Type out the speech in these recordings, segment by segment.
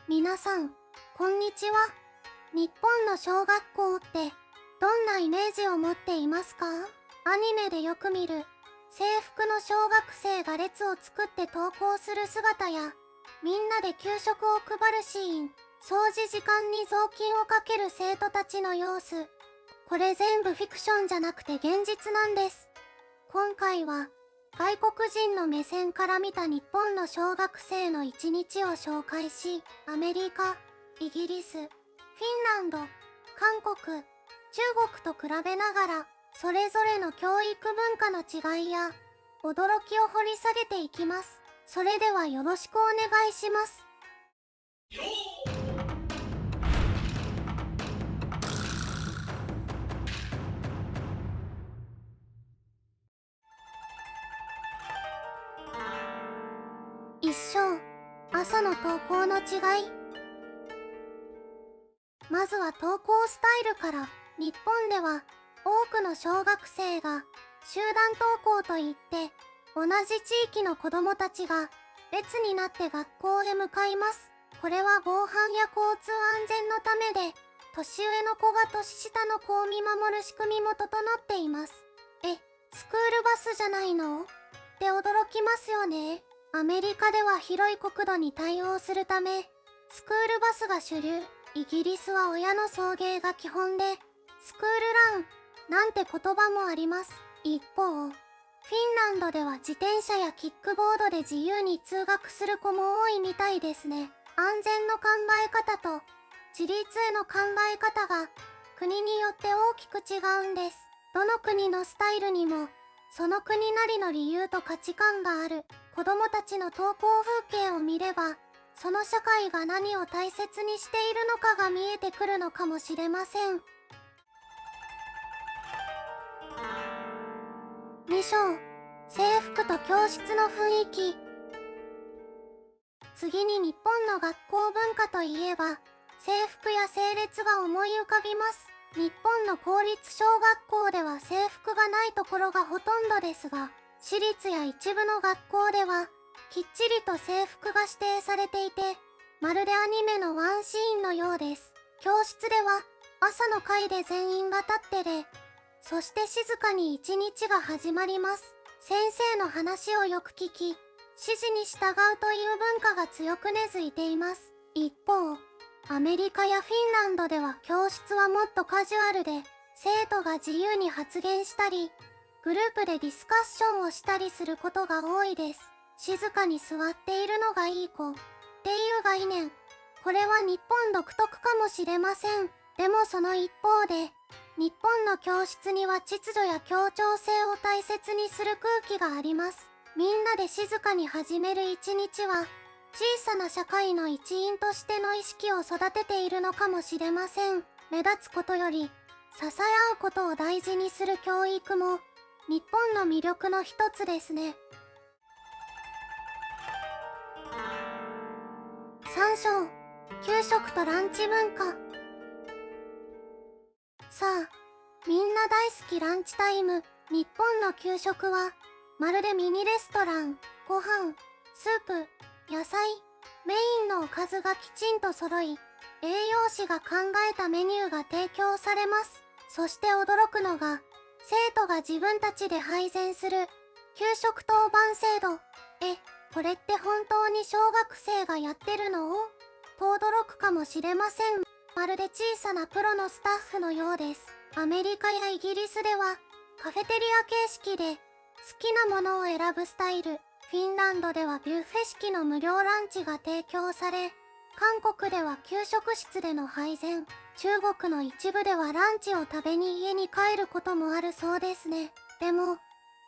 皆さん、こんにちは。日本の小学校ってどんなイメージを持っていますか？アニメでよく見る制服の小学生が列を作って登校する姿や、みんなで給食を配るシーン、掃除時間に雑巾をかける生徒たちの様子。これ全部フィクションじゃなくて現実なんです。今回は外国人の目線から見た日本の小学生の一日を紹介し、アメリカ、イギリス、フィンランド、韓国、中国と比べながら、それぞれの教育文化の違いや驚きを掘り下げていきます。それではよろしくお願いします。一章、朝の登校の違い。まずは登校スタイルから。日本では多くの小学生が集団登校といって、同じ地域の子供たちが列になって学校へ向かいます。これは防犯や交通安全のためで、年上の子が年下の子を見守る仕組みも整っています。スクールバスじゃないの？って驚きますよね。アメリカでは広い国土に対応するため、スクールバスが主流。イギリスは親の送迎が基本で、スクールランなんて言葉もあります。一方、フィンランドでは自転車やキックボードで自由に通学する子も多いみたいですね。安全の考え方と自立への考え方が国によって大きく違うんです。どの国のスタイルにもその国なりの理由と価値観がある。子供たちの登校風景を見れば、その社会が何を大切にしているのかが見えてくるのかもしれません。2章、制服と教室の雰囲気。次に日本の学校文化といえば、制服や整列が思い浮かびます。日本の公立小学校では制服がないところがほとんどですが、私立や一部の学校では、きっちりと制服が指定されていて、まるでアニメのワンシーンのようです。教室では、朝の会で全員が立って礼、そして静かに一日が始まります。先生の話をよく聞き、指示に従うという文化が強く根付いています。一方、アメリカやフィンランドでは教室はもっとカジュアルで、生徒が自由に発言したり、グループでディスカッションをしたりすることが多いです。静かに座っているのがいい子っていう概念。これは日本独特かもしれません。でもその一方で、日本の教室には秩序や協調性を大切にする空気があります。みんなで静かに始める一日は、小さな社会の一員としての意識を育てているのかもしれません。目立つことより、支え合うことを大事にする教育も、日本の魅力の一つですね。3章、給食とランチ文化。さあ、みんな大好きランチタイム。日本の給食は、まるでミニレストラン。ご飯、スープ、野菜、メインのおかずがきちんと揃い、栄養士が考えたメニューが提供されます。そして驚くのが、生徒が自分たちで配膳する、給食当番制度。これって本当に小学生がやってるの？と驚くかもしれません。まるで小さなプロのスタッフのようです。アメリカやイギリスでは、カフェテリア形式で、好きなものを選ぶスタイル。フィンランドではビュッフェ式の無料ランチが提供され、韓国では給食室での配膳、中国の一部ではランチを食べに家に帰ることもあるそうですね。でも、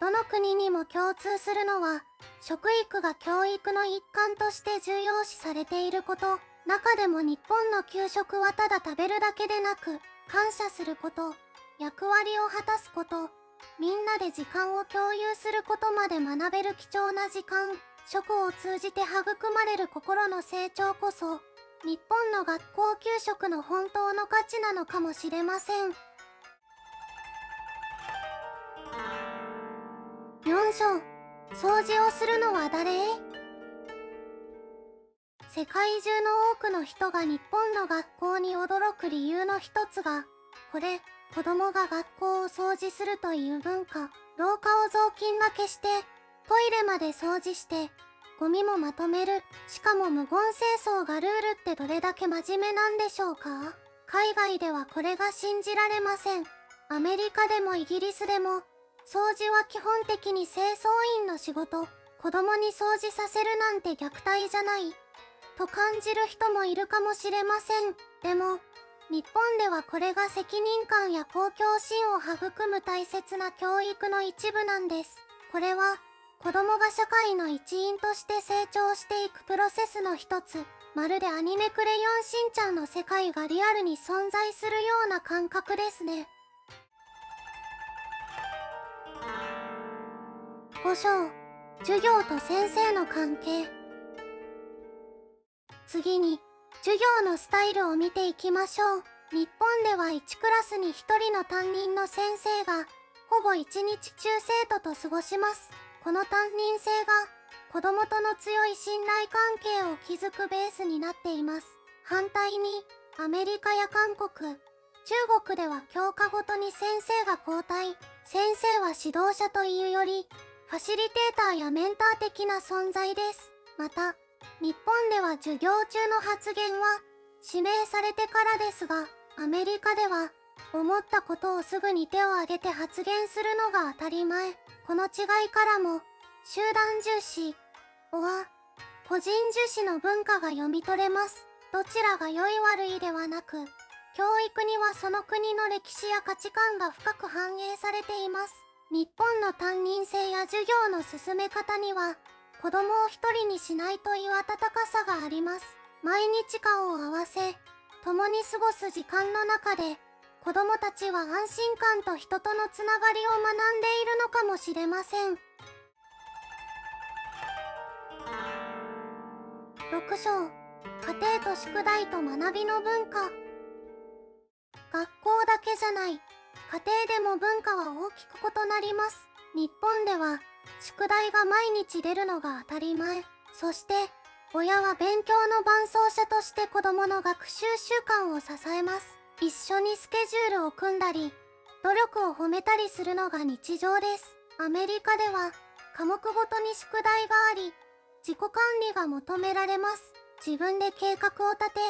どの国にも共通するのは、食育が教育の一環として重要視されていること。中でも日本の給食はただ食べるだけでなく、感謝すること、役割を果たすこと、みんなで時間を共有することまで学べる貴重な時間。食を通じて育まれる心の成長こそ、日本の学校給食の本当の価値なのかもしれません。4章、掃除をするのは誰？世界中の多くの人が日本の学校に驚く理由の一つが、子供が学校を掃除するという文化。廊下を雑巾がけして、トイレまで掃除して、ゴミもまとめる。しかも無言清掃がルールってどれだけ真面目なんでしょうか？海外ではこれが信じられません。アメリカでもイギリスでも、掃除は基本的に清掃員の仕事。子供に掃除させるなんて虐待じゃない。と感じる人もいるかもしれません。でも、日本ではこれが責任感や公共心を育む大切な教育の一部なんです。これは、子供が社会の一員として成長していくプロセスの一つ。まるでアニメクレヨンしんちゃんの世界がリアルに存在するような感覚ですね。5章、授業と先生の関係。次に、授業のスタイルを見ていきましょう。日本では1クラスに1人の担任の先生が、ほぼ1日中生徒と過ごします。この担任制が、子供との強い信頼関係を築くベースになっています。反対に、アメリカや韓国、中国では教科ごとに先生が交代。先生は指導者というより、ファシリテーターやメンター的な存在です。また、日本では授業中の発言は指名されてからですが、アメリカでは思ったことをすぐに手を挙げて発言するのが当たり前。この違いからも、集団重視、個人重視の文化が読み取れます。どちらが良い悪いではなく、教育にはその国の歴史や価値観が深く反映されています。日本の担任制や授業の進め方には、子供を一人にしないという温かさがあります。毎日顔を合わせ、共に過ごす時間の中で、子供たちは安心感と人とのつながりを学んでいるのかもしれません。6章、家庭と宿題と学びの文化。学校だけじゃない、家庭でも文化は大きく異なります。日本では、宿題が毎日出るのが当たり前。そして、親は勉強の伴走者として子供の学習習慣を支えます。一緒にスケジュールを組んだり、努力を褒めたりするのが日常です。アメリカでは、科目ごとに宿題があり、自己管理が求められます。自分で計画を立て、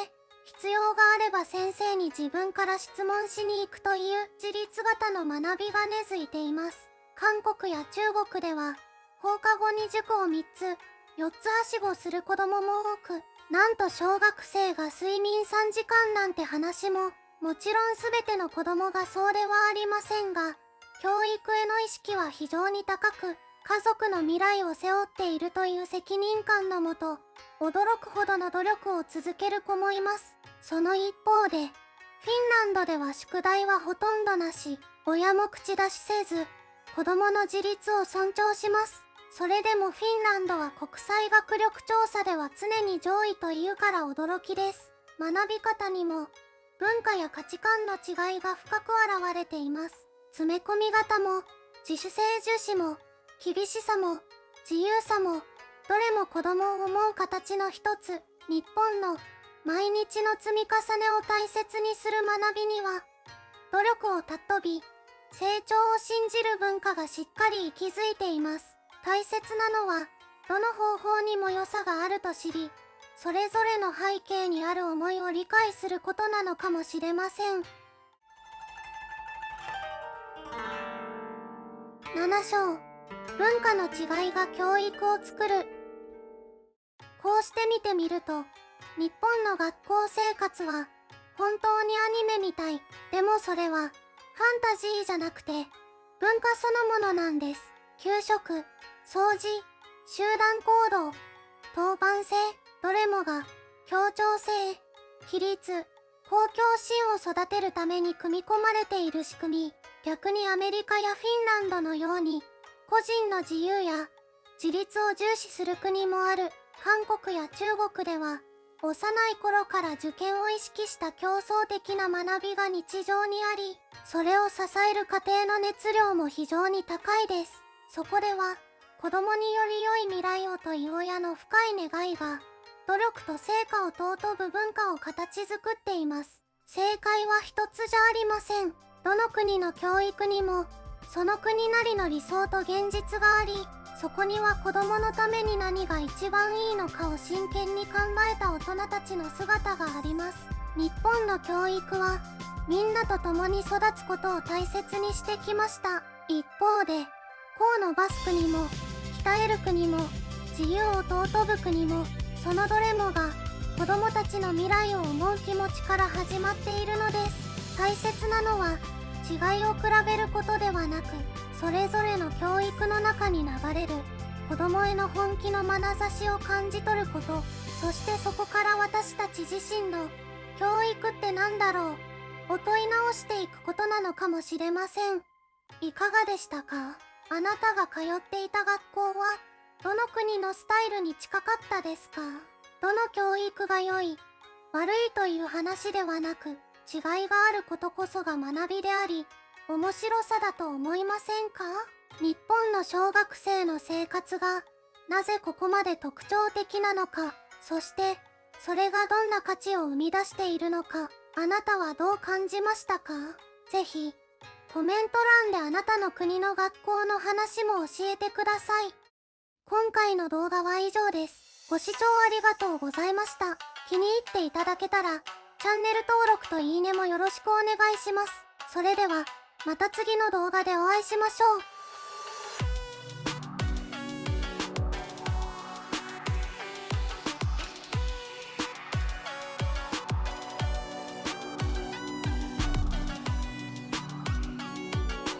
必要があれば先生に自分から質問しに行くという自立型の学びが根付いています。韓国や中国では、放課後に塾を3つ、4つはしごする子供も多く、なんと小学生が睡眠3時間なんて話も、もちろん全ての子供がそうではありませんが、教育への意識は非常に高く、家族の未来を背負っているという責任感のもと、驚くほどの努力を続ける子もいます。その一方で、フィンランドでは宿題はほとんどなし、親も口出しせず、子供の自立を尊重します。それでもフィンランドは国際学力調査では常に上位というから驚きです。学び方にも、文化や価値観の違いが深く現れています。詰め込み型も、自主性重視も、厳しさも、自由さも、どれも子供を思う形の一つ。日本の毎日の積み重ねを大切にする学びには、努力を尊び、成長を信じる文化がしっかり息づいています。大切なのは、どの方法にも良さがあると知り、それぞれの背景にある思いを理解することなのかもしれません。7章、文化の違いが教育を作る。こうして見てみると、日本の学校生活は、本当にアニメみたい。でもそれは、ファンタジーじゃなくて、文化そのものなんです。給食、掃除、集団行動、当番制、どれもが、協調性、規律、公共心を育てるために組み込まれている仕組み。逆にアメリカやフィンランドのように、個人の自由や自立を重視する国もある。韓国や中国では、幼い頃から受験を意識した競争的な学びが日常にあり、それを支える家庭の熱量も非常に高いです。そこでは、子供により良い未来をという親の深い願いが、努力と成果を尊ぶ文化を形作っています。正解は一つじゃありません。どの国の教育にも、その国なりの理想と現実があり、そこには子供のために何が一番いいのかを真剣に考えた大人たちの姿があります。日本の教育は、みんなと共に育つことを大切にしてきました。一方で、河野バスクにも、北エルクにも、自由を尊ぶ国も、そのどれもが、子供たちの未来を思う気持ちから始まっているのです。大切なのは、違いを比べることではなく、それぞれの教育の中に流れる、子供への本気の眼差しを感じ取ること、そしてそこから私たち自身の、教育ってなんだろう、を問い直していくことなのかもしれません。いかがでしたか？あなたが通っていた学校は、どの国のスタイルに近かったですか？どの教育が良い、悪いという話ではなく、違いがあることこそが学びであり、面白さだと思いませんか？日本の小学生の生活が、なぜここまで特徴的なのか、そして、それがどんな価値を生み出しているのか、あなたはどう感じましたか？ぜひ、コメント欄であなたの国の学校の話も教えてください。今回の動画は以上です。ご視聴ありがとうございました。気に入っていただけたら、チャンネル登録といいねもよろしくお願いします。それでは、また次の動画でお会いしましょう。